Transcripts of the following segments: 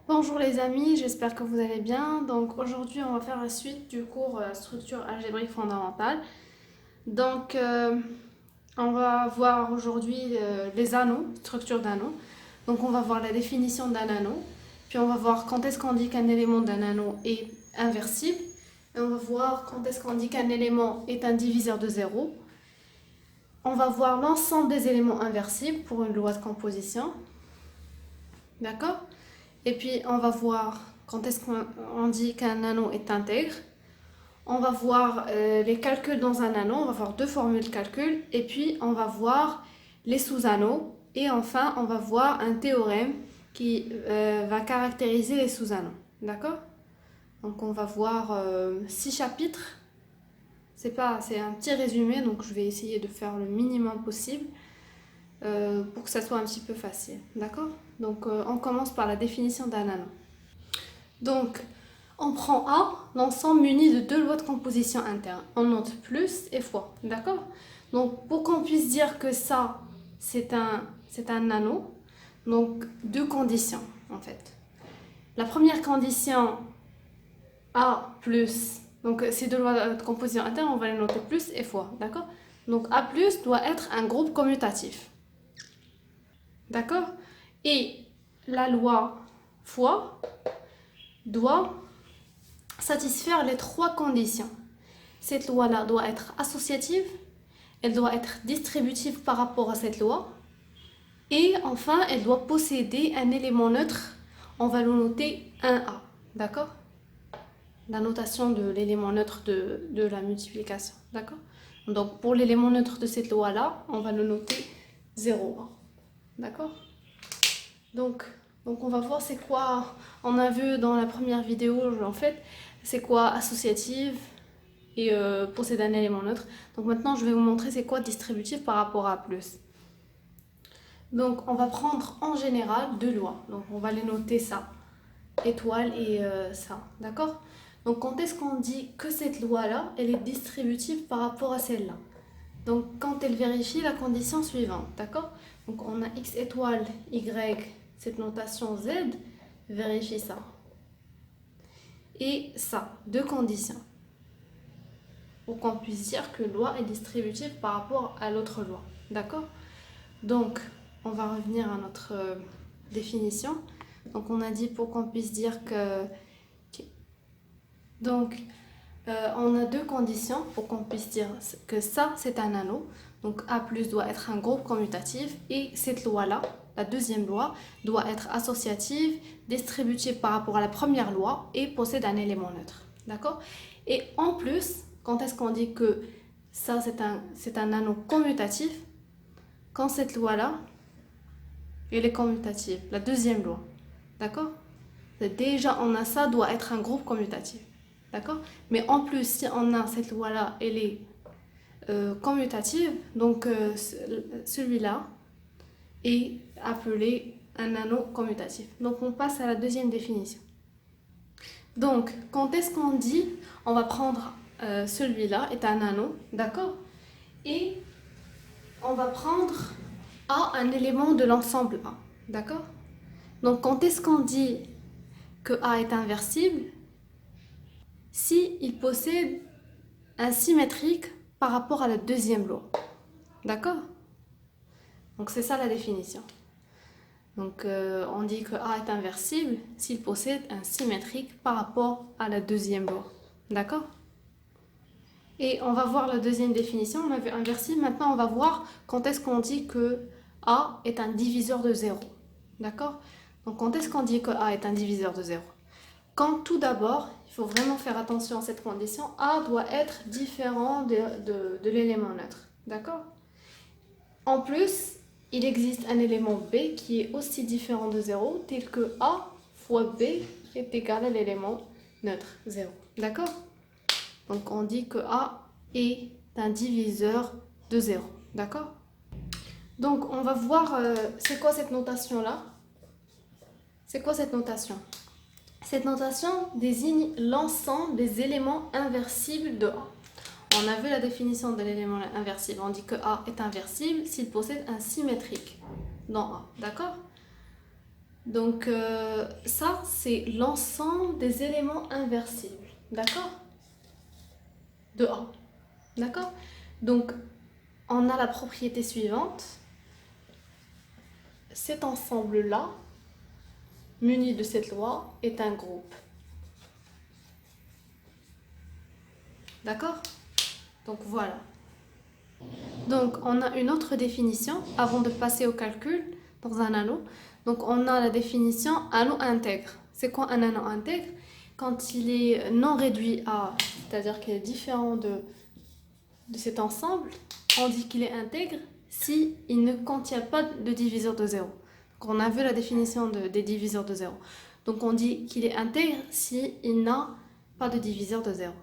Bonjour les amis, j'espère que vous allez bien. Donc aujourd'hui on va faire la suite du cours structure algébrique fondamentale. Donc on va voir aujourd'hui les anneaux, structure d'anneaux. Donc on va voir la définition d'un anneau, puis on va voir quand est-ce qu'on dit qu'un élément d'un anneau est inversible, et on va voir quand est-ce qu'on dit qu'un élément est un diviseur de zéro. On va voir l'ensemble des éléments inversibles pour une loi de composition. D'accord? Et puis, on va voir quand est-ce qu'on dit qu'un anneau est intègre. On va voir les calculs dans un anneau. On va voir deux formules de calcul. Et puis, on va voir les sous-anneaux. Et enfin, on va voir un théorème qui va caractériser les sous-anneaux. D'accord? Donc, on va voir 6 chapitres. C'est un petit résumé, donc je vais essayer de faire le minimum possible pour que ça soit un petit peu facile. D'accord? Donc, on commence par la définition d'un anneau. Donc, on prend A, l'ensemble muni de deux lois de composition interne. On note plus et fois, d'accord? Donc, pour qu'on puisse dire que ça, c'est un anneau, donc deux conditions, en fait. La première condition, A plus, donc ces deux lois de composition interne, on va les noter plus et fois, d'accord? Donc, A plus doit être un groupe commutatif, d'accord? Et la loi fois doit satisfaire les trois conditions. Cette loi-là doit être associative, elle doit être distributive par rapport à cette loi, et enfin, elle doit posséder un élément neutre. On va le noter 1A, d'accord? La notation de l'élément neutre de la multiplication, d'accord? Donc, pour l'élément neutre de cette loi-là, on va le noter 0A, d'accord? Donc, on va voir c'est quoi, on a vu dans la première vidéo, en fait, c'est quoi associative et possède un élément neutre. Donc maintenant, je vais vous montrer c'est quoi distributif par rapport à plus. Donc, on va prendre en général deux lois. Donc, on va les noter ça, étoile et ça, d'accord? Donc, quand est-ce qu'on dit que cette loi-là, elle est distributive par rapport à celle-là? Donc, quand elle vérifie la condition suivante, d'accord? Donc, on a x étoile, y, cette notation z, vérifie ça. Et ça, deux conditions. Pour qu'on puisse dire que loi est distributive par rapport à l'autre loi, d'accord? Donc, on va revenir à notre définition. Donc, on a dit pour qu'on puisse dire que... Donc, on a deux conditions pour qu'on puisse dire que ça, c'est un anneau. Donc, A plus doit être un groupe commutatif. Et cette loi-là, la deuxième loi, doit être associative, distributive par rapport à la première loi et possède un élément neutre. D'accord? Et en plus, quand est-ce qu'on dit que ça, c'est un anneau commutatif? Quand cette loi-là, elle est commutative, la deuxième loi. D'accord? Déjà, on a ça, doit être un groupe commutatif. D'accord? Mais en plus, si on a cette loi-là, elle est commutative, donc celui-là est appelé un anneau commutatif. Donc, on passe à la deuxième définition. Donc, quand est-ce qu'on dit, on va prendre celui-là est un anneau, d'accord? Et on va prendre A, un élément de l'ensemble A, d'accord? Donc, quand est-ce qu'on dit que A est inversible? Si il possède un symétrique par rapport à la deuxième loi. D'accord? Donc c'est ça la définition. Donc on dit que A est inversible s'il possède un symétrique par rapport à la deuxième loi. D'accord? Et on va voir la deuxième définition. On a vu inversible. Maintenant on va voir quand est-ce qu'on dit que A est un diviseur de 0. D'accord? Donc quand est-ce qu'on dit que A est un diviseur de 0? Quand tout d'abord, il faut vraiment faire attention à cette condition, A doit être différent de l'élément neutre. D'accord? En plus, il existe un élément B qui est aussi différent de 0, tel que A fois B est égal à l'élément neutre 0. D'accord? Donc on dit que A est un diviseur de 0. D'accord? Donc on va voir, c'est quoi cette notation-là? C'est quoi cette notation? Cette notation désigne l'ensemble des éléments inversibles de A. On a vu la définition de l'élément inversible. On dit que A est inversible s'il possède un symétrique dans A. D'accord? Donc ça, c'est l'ensemble des éléments inversibles, d'accord? De A, d'accord? Donc on a la propriété suivante. Cet ensemble-là, muni de cette loi, est un groupe. D'accord? Donc voilà. Donc on a une autre définition avant de passer au calcul dans un anneau. Donc on a la définition anneau intègre. C'est quoi un anneau intègre? Quand il est non réduit à, c'est-à-dire qu'il est différent de cet ensemble, on dit qu'il est intègre si il ne contient pas de diviseur de 0. Donc on a vu la définition des diviseurs de 0. Donc on dit qu'il est intègre si il n'a pas de diviseur de 0.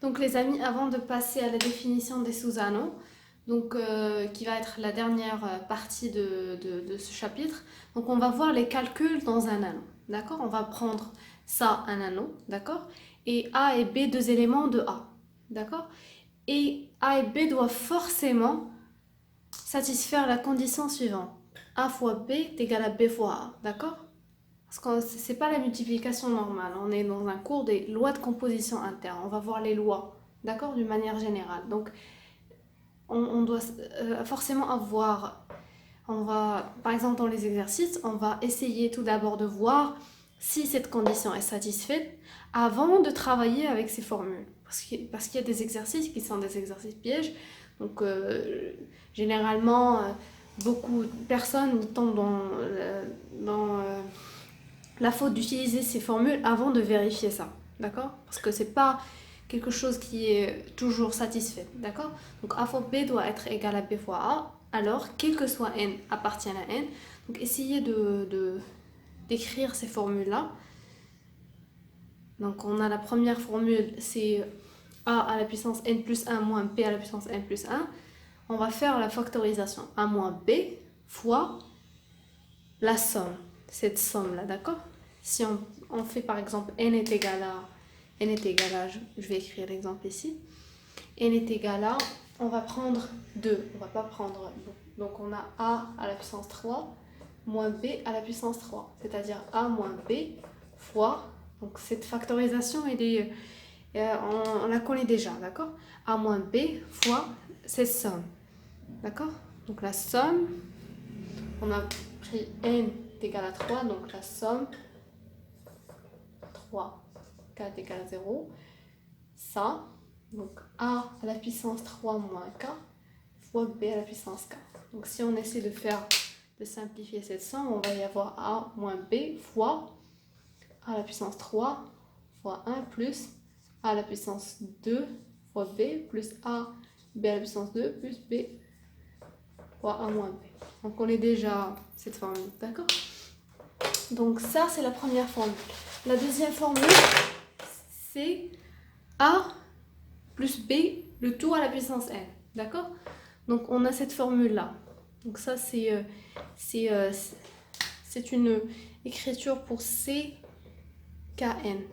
Donc les amis, avant de passer à la définition des sous-anneaux, donc qui va être la dernière partie de ce chapitre, donc on va voir les calculs dans un anneau, d'accord? On va prendre ça, un anneau, d'accord? Et A et B, deux éléments de A, d'accord? Et A et B doivent forcément satisfaire la condition suivante. A fois B est égal à B fois A, d'accord? Parce que ce n'est pas la multiplication normale, on est dans un cours des lois de composition interne, on va voir les lois, d'accord, d'une manière générale. Donc, on doit forcément avoir, par exemple dans les exercices, on va essayer tout d'abord de voir si cette condition est satisfaite avant de travailler avec ces formules. Parce qu'il y a des exercices qui sont des exercices pièges, donc généralement, beaucoup de personnes tombent dans la faute d'utiliser ces formules avant de vérifier ça, d'accord? Parce que c'est pas quelque chose qui est toujours satisfait, d'accord? Donc A fois B doit être égal à B fois A, alors quel que soit n appartient à n. Donc essayez d'écrire ces formules-là. Donc on a la première formule, c'est A à la puissance n plus 1 moins B à la puissance n plus 1. On va faire la factorisation. A moins B fois la somme, cette somme-là, d'accord? Si on fait par exemple n est égal à, je vais écrire l'exemple ici, n est égal à, on va prendre 2, on va pas prendre, donc on a A à la puissance 3 moins B à la puissance 3, c'est-à-dire A moins B fois, donc cette factorisation, on la connaît déjà, d'accord? A moins B fois cette somme, d'accord? Donc la somme, on a pris n est égal à 3, donc la somme 3, 4 égale à 0, ça, donc A à la puissance 3 moins K fois B à la puissance K. Donc si on essaie de simplifier cette somme, on va y avoir A moins B fois A à la puissance 3 fois 1 plus A à la puissance 2 fois B plus A B à la puissance 2 plus B fois A moins B. Donc on est déjà cette formule, d'accord? Donc ça c'est la première formule. La deuxième formule, c'est A plus B, le tout à la puissance n, d'accord? Donc on a cette formule-là. Donc ça c'est une écriture pour CKN,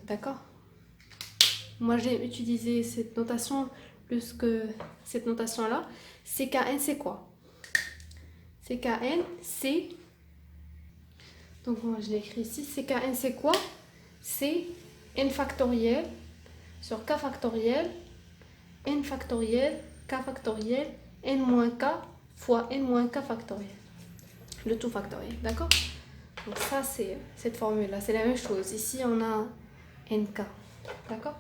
d'accord? Moi j'ai utilisé cette notation plus que cette notation-là. CKN c'est quoi? CKN c'est... Donc moi je l'ai écrit ici. CKN c'est quoi? C'est n factoriel sur k factoriel, n factoriel, k factoriel, n moins k fois n moins k factoriel. Le tout factoriel, d'accord? Donc ça c'est cette formule-là, c'est la même chose. Ici on a nk, d'accord?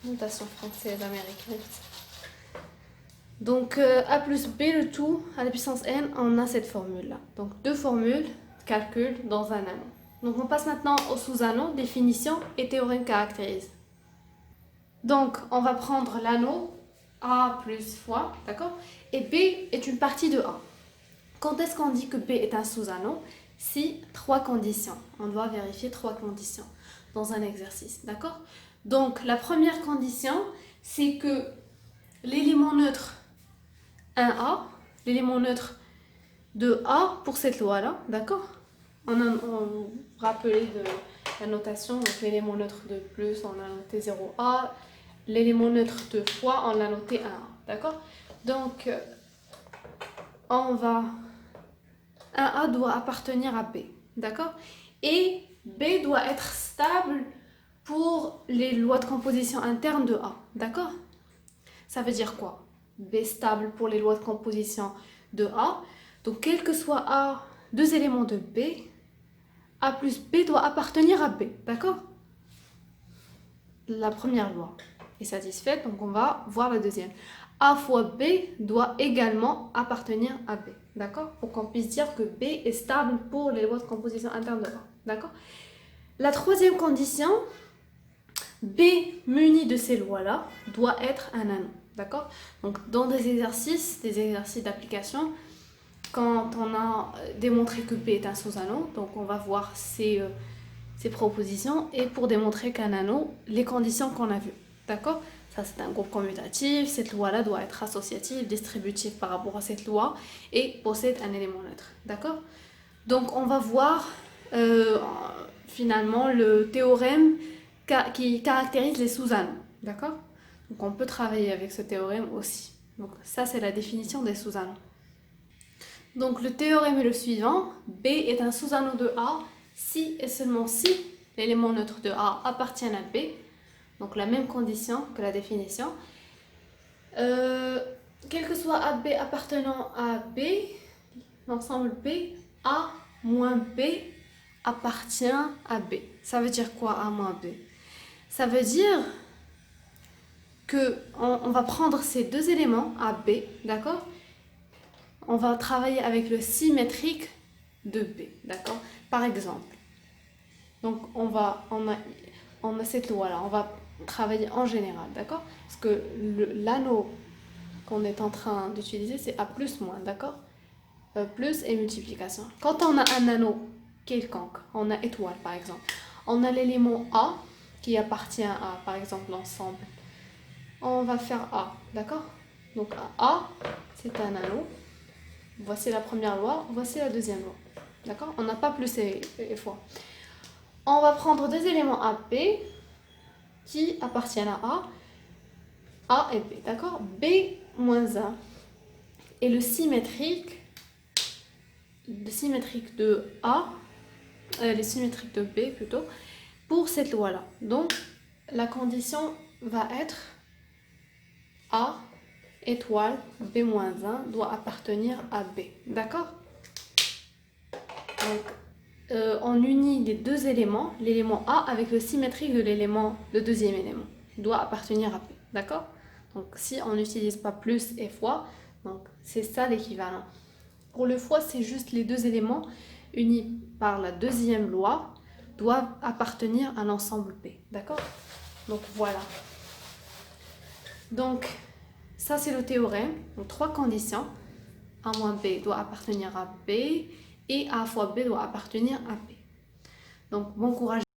Notation française américaine. Donc a plus b le tout à la puissance n, on a cette formule-là. Donc deux formules, calcul dans un anneau. Donc on passe maintenant au sous-anneau, définition et théorème caractérise. Donc on va prendre l'anneau A plus fois, d'accord? Et B est une partie de A. Quand est-ce qu'on dit que B est un sous-anneau? Si trois conditions. On doit vérifier trois conditions dans un exercice, d'accord? Donc la première condition, c'est que l'élément neutre 1A, l'élément neutre de A pour cette loi-là, d'accord? On rappelait de la notation, donc l'élément neutre de plus, on a noté 0A, l'élément neutre de fois, on l'a noté 1A, d'accord? Donc, 1A doit appartenir à B, d'accord? Et B doit être stable pour les lois de composition interne de A, d'accord? Ça veut dire quoi? B stable pour les lois de composition de A. Donc, quel que soit A, deux éléments de B, A plus B doit appartenir à B, d'accord? La première loi est satisfaite, donc on va voir la deuxième. A fois B doit également appartenir à B, d'accord? Pour qu'on puisse dire que B est stable pour les lois de composition interne de A, d'accord? La troisième condition, B muni de ces lois-là doit être un anneau, d'accord? Donc dans des exercices d'application, quand on a démontré que B est un sous-anneau, donc on va voir ces propositions et pour démontrer qu'un anneau, les conditions qu'on a vues, d'accord? Ça c'est un groupe commutatif, cette loi-là doit être associative, distributive par rapport à cette loi et possède un élément neutre, d'accord? Donc on va voir finalement le théorème qui caractérise les sous-anneaux, d'accord? Donc on peut travailler avec ce théorème aussi. Donc ça c'est la définition des sous-anneaux. Donc le théorème est le suivant, B est un sous-anneau de A si et seulement si l'élément neutre de A appartient à B, donc la même condition que la définition. Quel que soit AB appartenant à B, l'ensemble B, A moins B appartient à B. Ça veut dire quoi A moins B? Ça veut dire que on va prendre ces deux éléments A, B, d'accord? On va travailler avec le symétrique de B, d'accord? Par exemple, donc on a cette loi-là, on va travailler en général, d'accord? Parce que l'anneau qu'on est en train d'utiliser, c'est A plus moins, d'accord? Plus et multiplication. Quand on a un anneau quelconque, on a étoile par exemple, on a l'élément A qui appartient à, par exemple, l'ensemble. On va faire A, d'accord? Donc A, c'est un anneau. Voici la première loi, voici la deuxième loi. D'accord? On n'a pas plus et fois. On va prendre deux éléments A, B qui appartiennent à A et B. D'accord? B moins 1 est le symétrique de A, le symétrique de B plutôt, pour cette loi-là. Donc, la condition va être A étoile B-1 doit appartenir à B. D'accord? Donc, on unit les deux éléments, l'élément A avec le symétrique de le deuxième élément. Il doit appartenir à B. D'accord? Donc, si on n'utilise pas plus et fois, donc c'est ça l'équivalent. Pour le fois, c'est juste les deux éléments unis par la deuxième loi doivent appartenir à l'ensemble B. D'accord? Donc, voilà. Donc, ça, c'est le théorème. Donc, trois conditions. A moins B doit appartenir à B et A fois B doit appartenir à B. Donc, bon courage.